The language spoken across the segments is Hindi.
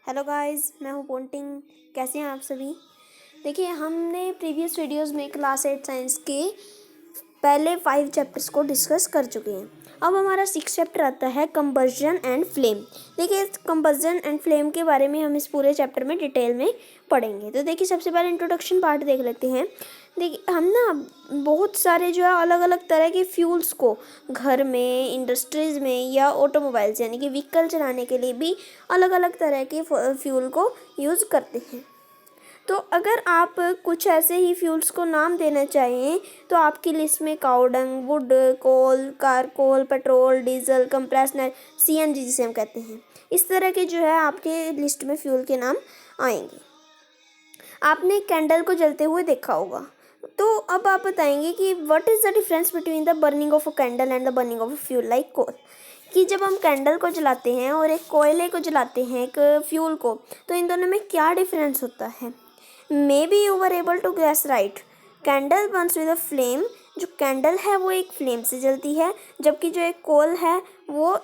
हेलो गाइस, मैं हूँ पोंटिंग। कैसे हैं आप सभी। देखिए, हमने प्रीवियस वीडियोस में क्लास 8 साइंस के पहले 5 चैप्टर्स को डिस्कस कर चुके हैं। अब हमारा 6 चैप्टर आता है कंबशन एंड फ्लेम। देखिए, इस कंबशन एंड फ्लेम के बारे में हम इस पूरे चैप्टर में डिटेल में पढ़ेंगे। तो देखिए, सबसे पहले इंट्रोडक्शन पार्ट देख लेते हैं। देखिए, हम ना बहुत सारे जो है अलग अलग तरह के फ्यूल्स को घर में, इंडस्ट्रीज़ में या ऑटोमोबाइल्स यानी कि व्हीकल चलाने के लिए भी अलग अलग तरह के फ्यूल को यूज़ करते हैं। तो अगर आप कुछ ऐसे ही फ्यूल्स को नाम देना चाहें तो आपकी लिस्ट में cow dung, wood, coal, charcoal, petrol, diesel, compressed नेट, सीएनजी जिसे हम कहते हैं, इस तरह के जो है आपके लिस्ट में फ्यूल के नाम आएंगे। आपने कैंडल को जलते हुए देखा होगा। तो अब आप बताएंगे कि what is the difference between the burning of a candle and the burning of a fuel like coal. कि जब हम कैंडल को जलाते हैं और एक कोयले को जलाते हैं, एक फ्यूल को, तो इन दोनों में क्या डिफरेंस होता है। May be you were able to guess right. Candle burns with a flame. जो कैंडल है वो एक फ्लेम से जलती है, जबकि जो एक कोल है वो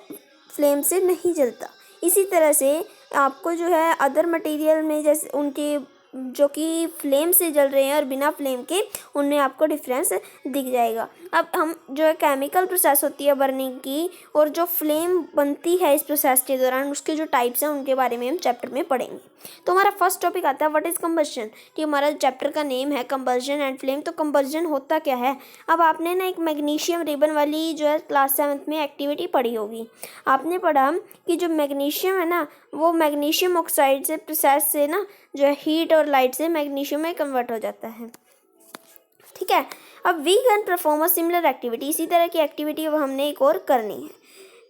फ्लेम से नहीं जलता। इसी तरह से आपको जो है अदर मटेरियल में जैसे उनके जो कि फ्लेम से जल रहे हैं और बिना फ्लेम के, उनमें आपको डिफरेंस दिख जाएगा। अब हम जो है केमिकल प्रोसेस होती है बर्निंग की, और जो फ्लेम बनती है इस प्रोसेस के दौरान, उसके जो टाइप्स हैं उनके बारे में हम चैप्टर में पढ़ेंगे। तो हमारा फर्स्ट टॉपिक आता है व्हाट इज़ कंबशन। कि हमारा चैप्टर का नेम है कंबशन एंड फ्लेम। तो कंबशन होता क्या है। अब आपने ना एक मैग्नीशियम रिबन वाली जो है क्लास 7 में एक्टिविटी पढ़ी होगी। आपने पढ़ा कि जो मैग्नीशियम है ना, वो मैग्नीशियम ऑक्साइड से प्रोसेस से ना जो है हीट और लाइट से मैग्नीशियम में कन्वर्ट हो जाता है। ठीक है। अब we can perform a similar activity. इसी तरह की एक्टिविटी अब हमने एक और करनी है।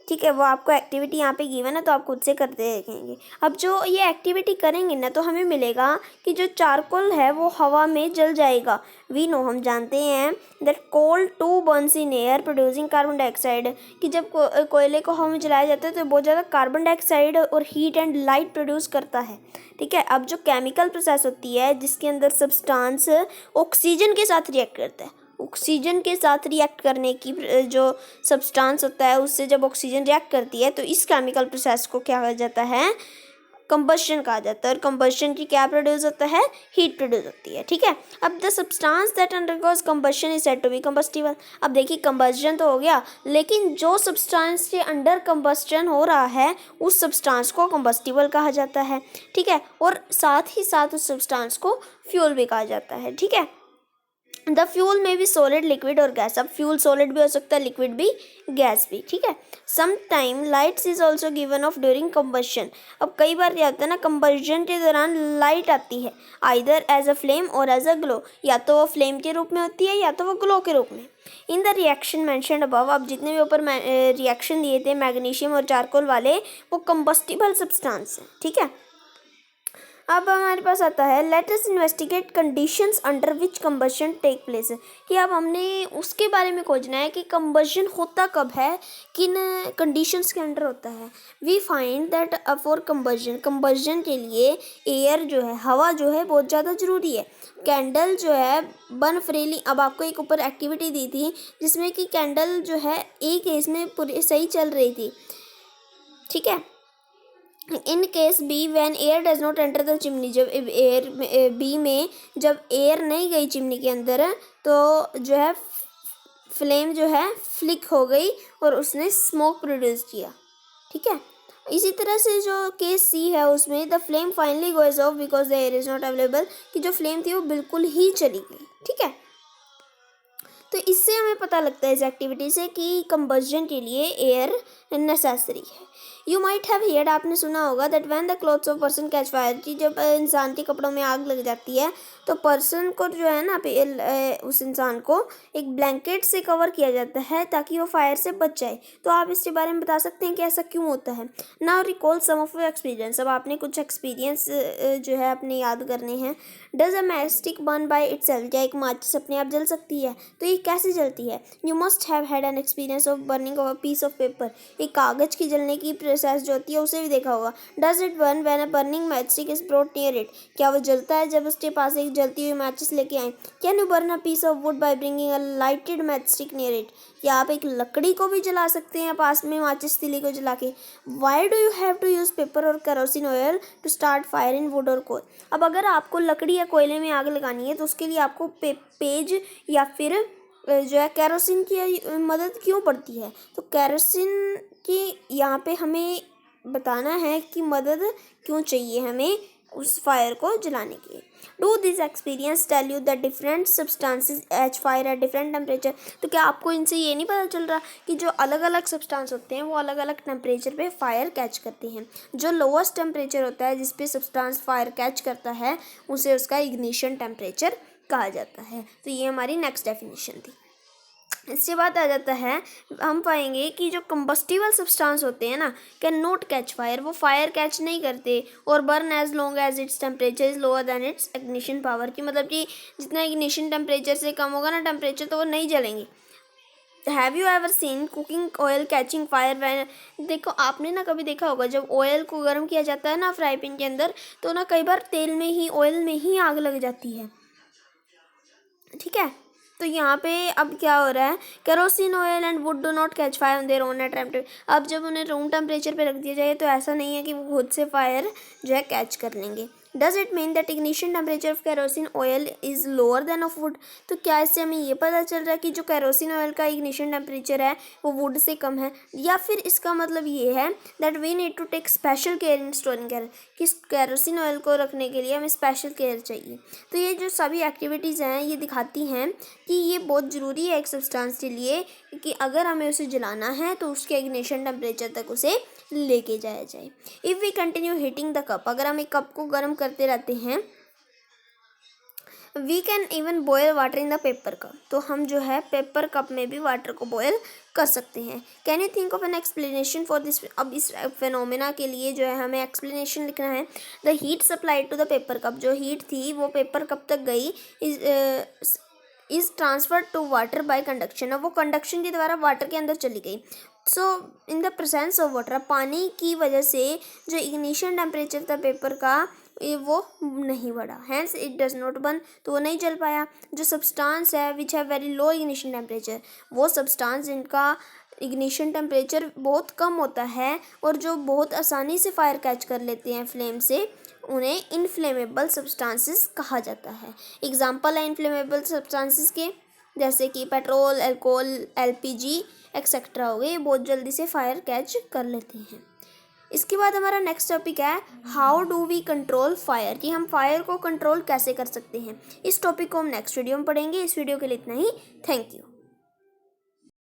ठीक है, वो आपको एक्टिविटी यहाँ पे गिवन है तो आप खुद से करते देखेंगे। अब जो ये एक्टिविटी करेंगे ना, तो हमें मिलेगा कि जो चारकोल है वो हवा में जल जाएगा। वी नो, हम जानते हैं that coal too burns in air producing carbon dioxide. कि जब कोयले को हवा में जलाया जाता है तो बहुत ज़्यादा कार्बन डाइऑक्साइड और हीट एंड लाइट प्रोड्यूस करता है। ठीक है। अब जो केमिकल प्रोसेस होती है जिसके अंदर सब्सटेंस ऑक्सीजन के साथ रिएक्ट करता है, ऑक्सीजन के साथ रिएक्ट करने की जो सब्सटेंस होता है उससे जब ऑक्सीजन रिएक्ट करती है तो इस केमिकल प्रोसेस को क्या कहा जाता है, कंबशन कहा जाता है। और कंबशन की क्या प्रोड्यूस होता है, हीट प्रोड्यूस होती है। ठीक है। अब the substance that undergoes combustion is said to be combustible. अब देखिए, कंबशन तो हो गया, लेकिन जो सब्सटेंस के अंडर कंबस्टन हो रहा है उस सब्सटेंस को कंबस्टिबल कहा जाता है। ठीक है। और साथ ही साथ उस सब्सटेंस को फ्यूल भी कहा जाता है। ठीक है। द फ्यूल में भी सॉलिड, लिक्विड और गैस। अब फ्यूल सॉलिड भी हो सकता है, लिक्विड भी, गैस भी। ठीक है। Some time lights is also given off during combustion. अब कई बार क्या होता है ना, कंबशन के दौरान लाइट आती है, आइदर एज अ फ्लेम और एज अ ग्लो। या तो वो फ्लेम के रूप में होती है या तो वो ग्लो के रूप में। In the reaction mentioned above, अब जितने भी ऊपर रिएक्शन दिए थे मैग्नीशियम और चारकोल वाले, वो कंबस्टिबल सब्सटेंस है। ठीक है। अब हमारे पास आता है let us investigate conditions under which combustion take place. कि अब हमने उसके बारे में खोजना है कि कंबशन होता कब है, किन कंडीशंस के अंडर होता है। We find that for combustion के लिए एयर जो है, हवा जो है, बहुत ज़्यादा ज़रूरी है। कैंडल जो है बर्न फ्रीली। अब आपको एक ऊपर एक्टिविटी दी थी जिसमें कि कैंडल जो है एक केस में पूरी सही चल रही थी। ठीक है। In case B when air does not enter the chimney, जब एयर बी में जब एयर नहीं गई चिमनी के अंदर तो जो है फ्लेम जो है फ्लिक हो गई और उसने स्मोक प्रोड्यूस किया। ठीक है। इसी तरह से जो केस सी है उसमें the flame finally goes off because the air is not available. कि जो फ्लेम थी वो बिल्कुल ही चली गई। ठीक है। तो इससे हमें पता लगता है इस एक्टिविटी से कि कंबशन के लिए एयर नेसेसरी है। यू माइट हैव हियर्ड, आपने सुना होगा that when the clothes of person catch fire. कि जब इंसान के कपड़ों में आग लग जाती है तो पर्सन को जो है ना, उस इंसान को एक ब्लैंकेट से कवर किया जाता है ताकि वो फायर से बच जाए। तो आप इसके बारे में बता सकते हैं कि ऐसा क्यों होता है। Now recall some of your experience. अब आपने कुछ एक्सपीरियंस जो है अपने याद करने हैं। Does a match stick burn by itself. क्या एक माचिस अपने आप जल सकती है। तो ये कैसे जलती है। You must have had an experience of burning of a piece of paper. एक कागज़ की जलने की रिसर्च जो होती है उसे भी देखा होगा। Does it burn when a burning match stick is brought near it, क्या वो जलता है जब उसके पास एक जलती हुई मैचिस लेके आए। Can you burn a piece of wood by bringing a lighted match stick near it, क्या आप एक लकड़ी को भी जला सकते हैं पास में माचिस तीली को जला के। Why do you have to use paper और kerosene oil to start fire in wood और कोल, अब अगर आपको लकड़ी या कोयले में आग लगानी है तो उसके लिए आपको पेज या फिर जो है केरोसिन की मदद क्यों पड़ती है। तो केरोसिन की यहाँ पे हमें बताना है कि मदद क्यों चाहिए हमें उस फायर को जलाने के लिए। Do this experience tell you that different substances catch fire at different temperature, तो क्या आपको इनसे ये नहीं पता चल रहा कि जो अलग अलग सब्सटेंस होते हैं वो अलग अलग टेम्परेचर पे फायर कैच करते हैं। जो लोवेस्ट टेम्परेचर होता है जिस पे सब्सटेंस फायर कैच करता है उसे उसका इग्निशन टेम्परेचर कहा जाता है। तो ये हमारी नेक्स्ट डेफिनेशन थी। इसके बाद आ जाता है, हम पाएंगे कि जो कंबस्टिबल सब्सटेंस होते हैं ना कैन नॉट कैच फायर, वो फायर कैच नहीं करते और burn as long as its temperature is lower than its ignition power, की मतलब कि जितना इग्निशन टेम्परेचर से कम होगा ना टेम्परेचर तो वो नहीं जलेंगे। Have you ever seen cooking oil catching fire when, देखो आपने ना कभी देखा होगा जब ऑयल को गर्म किया जाता है ना फ्राई पैन के अंदर तो ना कई बार तेल में ही ऑयल में ही आग लग जाती है। ठीक है, तो यहाँ पे अब क्या हो रहा है, kerosene oil and would do not catch fire on their own at temperature, अब जब उन्हें रूम टेम्परेचर पे रख दिया जाए तो ऐसा नहीं है कि वो खुद से फायर जो है कैच कर लेंगे। Does it mean that ignition temperature of kerosene oil is lower then of would, तो क्या इससे हमें ये पता चल रहा है कि जो केरोसिन ऑयल का इग्निशन टेम्परेचर है वो वुड से कम है, या फिर इसका मतलब ये है that we need to take special care in storing care, कि केरोसिन ऑयल को रखने के लिए हमें स्पेशल केयर चाहिए। तो ये जो सभी एक्टिविटीज़ हैं ये दिखाती हैं कि ये बहुत ज़रूरी है एक सब्सटेंस के लिए कि अगर हमें उसे जलाना है तो उसके इग्निशन टेम्परेचर तक उसे लेके जाया जाए। If we continue heating the cup, अगर हम एक कप को गर्म करते रहते हैं, we can even boil water in the paper cup, तो हम जो है पेपर कप में भी वाटर को बॉयल कर सकते हैं। Can you think of an explanation for this, अब इस फेनोमेना के लिए जो है हमें एक्सप्लेनेशन लिखना है। The heat supplied to the paper cup, जो हीट थी वो पेपर कप तक गई is transferred to water by conduction, अब वो कंडक्शन के द्वारा वाटर के अंदर चली गई। So in the presence of water, पानी की वजह से जो इग्निशन टेम्परेचर था पेपर का वो नहीं बढ़ा, hence it does not burn, तो वो नहीं जल पाया। जो सब्सटेंस है विच है वेरी लो इग्निशन टेम्परेचर, वो सब्सटेंस जिनका इग्निशन टेम्परेचर बहुत कम होता है और जो बहुत आसानी से फायर कैच कर लेते हैं फ्लेम से, उन्हें इनफ्लेमेबल सब्सटेंसेस कहा जाता है। एग्जाम्पल है इनफ्लेमेबल सब्सटेंसेस के, जैसे कि पेट्रोल, अल्कोहल, एलपीजी एक्सेट्रा हो गए, ये बहुत जल्दी से फायर कैच कर लेते हैं। इसके बाद हमारा नेक्स्ट टॉपिक है how do we control fire, कि हम फायर को कंट्रोल कैसे कर सकते हैं। इस टॉपिक को हम नेक्स्ट वीडियो में पढ़ेंगे। इस वीडियो के लिए इतना ही, थैंक यू।